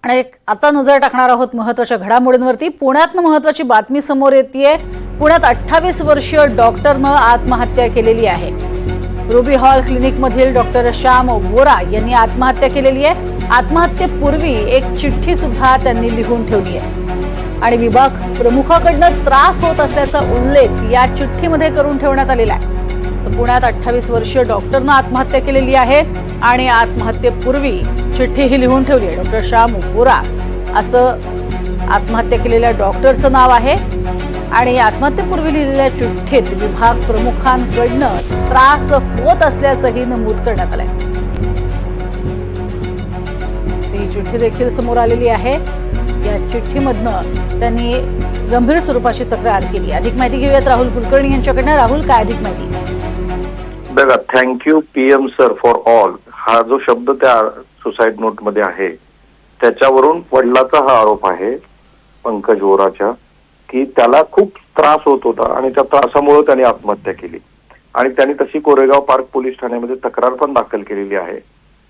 आणि आता नजर टाकणार आहोत महत्त्वाच्या घडामोडींवरती। पुण्यातनं महत्त्वाची बातमी समोर येतेय। पुण्यात 28 वर्षीय डॉक्टरनं आत्महत्या केलेली आहे। रुबी हॉल क्लिनिकमधील डॉक्टर श्याम वोरा यांनी आत्महत्या केलेली आहे। आत्महत्येपूर्वी एक चिठ्ठी सुद्धा त्यांनी लिहून ठेवली आहे आणि विभाग प्रमुखाकडून त्रास होत असल्याचा उल्लेख या चिठ्ठीमध्ये करून ठेवण्यात आलेला आहे। तर पुण्यात 28 वर्षीय डॉक्टरनं आत्महत्या केलेली आहे आणि आत्महत्येपूर्वी चिठ्ठीही लिहून ठेवली आहे। डॉक्टर श्याम वोरा असं आत्महत्या केलेल्या डॉक्टरचं नाव आहे आणि आत्महत्येपूर्वी लिहिलेल्या चिठ्ठीत विभाग प्रमुखांकडून त्रास होत असल्याचंही नमूद करण्यात आलंय। ही चिठ्ठी देखील समोर आलेली आहे। या चिठ्ठीमधनं त्यांनी गंभीर स्वरूपाची तक्रार केली। अधिक माहिती घेऊयात राहुल कुलकर्णी यांच्याकडनं। राहुल, काय अधिक माहिती? बघा, thank you PM sir for all हा जो शब्द त्या सुसाईड नोट मध्ये आहे त्याच्यावरून वडिलाचा हा आरोप आहे पंकज वोराच्या, की त्याला खूप त्रास होत होता आणि त्या त्रासामुळे त्याने आत्महत्या केली आणि त्यांनी तशी कोरेगाव पार्क पोलीस ठाण्यामध्ये तक्रार पण दाखल केलेली आहे।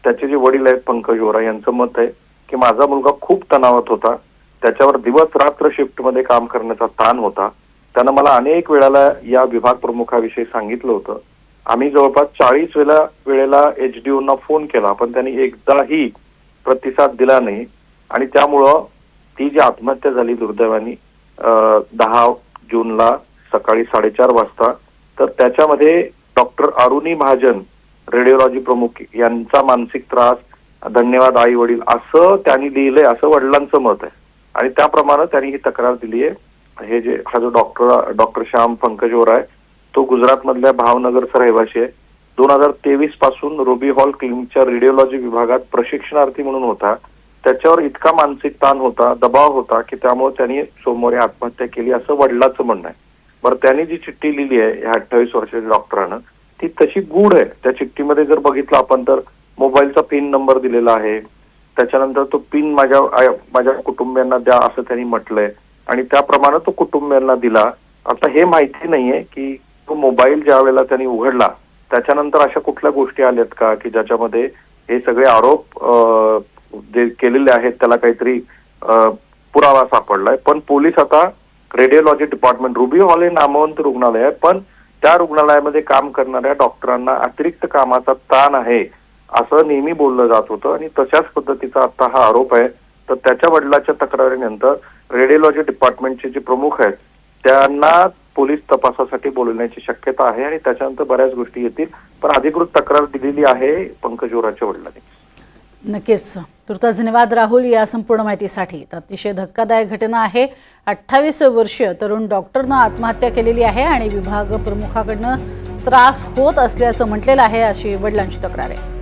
त्याचे जे वडील आहेत पंकज वोरा यांचं मत आहे की माझा मुलगा खूप तणावात होता, त्याच्यावर दिवस रात्र शिफ्टमध्ये काम करण्याचा ताण होता। त्यानं मला अनेक वेळेला या विभाग प्रमुखाविषयी सांगितलं होतं। आम्ही जवळपास 40 वेळेला एचडीओना फोन केला पण त्यांनी एकदाही प्रतिसाद दिला नाही आणि त्यामुळं ती जी आत्महत्या झाली दुर्दैवानी 10 जूनला सकाळी 4:30 वाजता, तर त्याच्यामध्ये डॉक्टर अरुणी महाजन रेडिओलॉजी प्रमुख यांचा मानसिक त्रास, धन्यवाद आई वडील असं त्यांनी लिहिलंय असं वडिलांचं मत आहे आणि त्याप्रमाणे त्यांनी ही तक्रार दिली आहे। हे जे हा जो डॉक्टर श्याम पंकज वोरा आहे तो गुजरात मधल्या भावनगरचा रहिवासी आहे। 2023 पासून रुबी हॉल क्लिनिकच्या रेडिओलॉजी विभागात प्रशिक्षणार्थी म्हणून होता। त्याच्यावर इतका मानसिक ताण होता, दबाव होता की त्यामुळे त्यांनी सोमवारी आत्महत्या केली असं वडिलांचं म्हणणं आहे। बरं, त्यांनी जी चिठ्ठी लिहिली आहे या 28 वर्षाच्या डॉक्टरानं ती तशी गूढ आहे। त्या चिठ्ठीमध्ये जर बघितलं आपण तर मोबाईलचा पिन नंबर दिलेला आहे, त्याच्यानंतर तो पिन माझ्या कुटुंबियांना द्या असं त्यांनी म्हटलंय आणि त्याप्रमाणे तो कुटुंबियांना दिला। आता हे माहिती नाहीये की तो मोबाईल ज्या वेळेला त्यांनी उघडला त्याच्यानंतर अशा कुठल्या गोष्टी आल्यात का की ज्याच्यामध्ये हे सगळे आरोप जे केलेले आहेत त्याला काहीतरी पुरावा सापडलाय। पण पोलीस आता रेडिओलॉजी डिपार्टमेंट, रुबी हॉल हे नामवंत रुग्णालय आहे पण त्या रुग्णालयामध्ये काम करणाऱ्या डॉक्टरांना अतिरिक्त कामाचा ताण आहे असं नेहमी बोललं जात होतं आणि तशाच पद्धतीचा आता हा आरोप आहे। तर त्याच्या वडिलाच्या तक्रारीनंतर रेडिओलॉजी डिपार्टमेंटचे जे प्रमुख आहेत त्यांना पोलीस तपासासाठी बोलवण्याची शक्यता आहे आणि त्याच्यानंतर बऱ्याच गोष्टी येतील। पण अधिकृत तक्रार दिलेली आहे पंकज वोराच्या वडिलांनी। नक्कीच, तुर्तास धन्यवाद राहुल या संपूर्ण माहितीसाठी। अतिशय धक्कादायक घटना आहे। 28 वर्षीय तरुण डॉक्टरनं आत्महत्या केलेली आहे आणि विभाग प्रमुखाकडनं त्रास होत असल्याचं म्हटलेलं आहे अशी वडिलांची तक्रार आहे।